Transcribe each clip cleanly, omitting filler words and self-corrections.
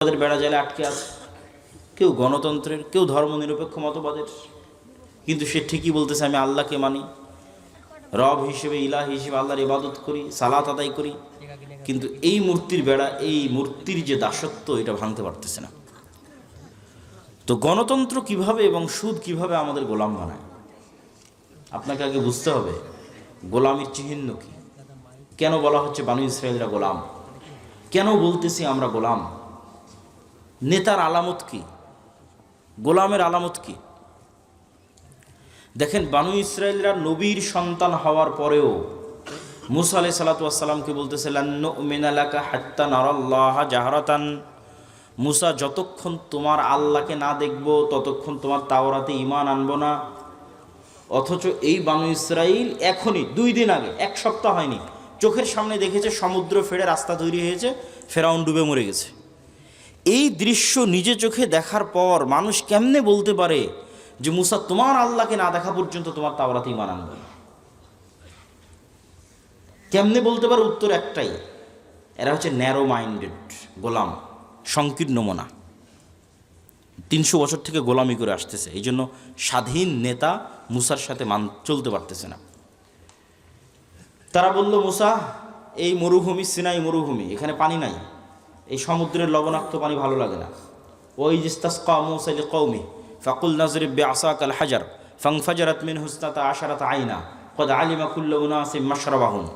বেড়া জালে আটকে আছে, কেউ গণতন্ত্রের, কেউ ধর্মনিরপেক্ষ মতবাদের, কিন্তু সে ঠিকই বলতেছে আমি আল্লাহকে মানি, রব হিসেবে, ইলাহ হিসেবে আল্লাহর ইবাদত করি, সালাত আদায় করি, কিন্তু এই মূর্তির বেড়া, এই মূর্তির যে দাসত্ব, এটা ভাঙতে পারতেছে না। তো গণতন্ত্র কিভাবে এবং সুদ কিভাবে আমাদের গোলাম বানায়, আপনাকে আগে বুঝতে হবে গোলামির চিহ্ন কি। কেন বলা হচ্ছে বানু ইসরায়েলরা গোলাম, কেন বলতেছি আমরা গোলাম, নেতার আলামত কি, গোলামের আলামত কি। দেখেন, বানু ইসরায়েলরা নবীর সন্তান হওয়ার পরেও মুসা আলাইহিস সালাতু ওয়াস সালামকে বলতেছে লান নুমিনা লাকা হাত্তা নারাল্লাহা জাহরাতান, মুসা যতক্ষণ তোমার আল্লাহকে না দেখব ততক্ষণ তোমার তাওরাতে ঈমান আনবো না। অথচ এই বানু ইসরাইল এখনই 2 দিন আগে, 1 সপ্তাহ হয়নি, চোখের সামনে দেখেছে সমুদ্র ফেড়ে রাস্তা তৈরি হয়েছে, ফেরাউন ডুবে মরে গেছে। এই দৃশ্য নিজে চোখে দেখার পর মানুষ কেমনে বলতে পারে যে মুসা তোমার আল্লাহকে না দেখা পর্যন্ত তোমার তাওরাতে ঈমান আনবে না? কেমনে বলতে পারে? উত্তর একটাই, এরা হচ্ছে ন্যারো মাইন্ডেড গোলাম, সংকীর্ণ মনা। 300 বছর থেকে গোলামি করে আসতেছে, এই জন্য স্বাধীন নেতা মুসার সাথে চলতে পারতেছে না। তারা বলল মুসা, এই মরুভূমি সিনাই মরুভূমি, এখানে পানি নাই, এই সমুদ্রের লবণাক্ত পানি ভালো লাগে না। ওই ইস্তাসকা মুসা লিকওমি ফাকুল নাজরিব বিআসাকাল হাজার ফানফাজারাত মিনহু ইসনাতা আশারাতা আইনা ক্বাদ আলিমা কুল্লু উনাসিম মাশরাবাহুম,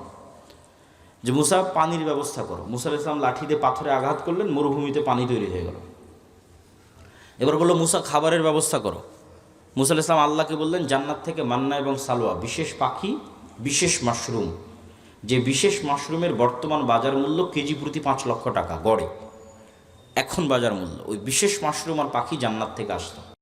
যে মুসা পানির ব্যবস্থা করো। মুসা আলাইহিস সালাম লাঠি দিয়ে পাথরে আঘাত করলেন, মরুভূমিতে পানি তৈরি হয়ে গেল। এবার বললো মুসা খাবারের ব্যবস্থা করো। মুসা আলাইহিস সালাম আল্লাহকে বললেন জান্নাত থেকে মান্না এবং সালোয়া, বিশেষ পাখি, বিশেষ মাশরুম, যে বিশেষ মাশরুমের বর্তমান বাজার মূল্য কেজি প্রতি 5 লক্ষ টাকা গড়ে, এখন বাজার মূল্য, ওই বিশেষ মাশরুম আর পাখি জান্নাত থেকে আসতো।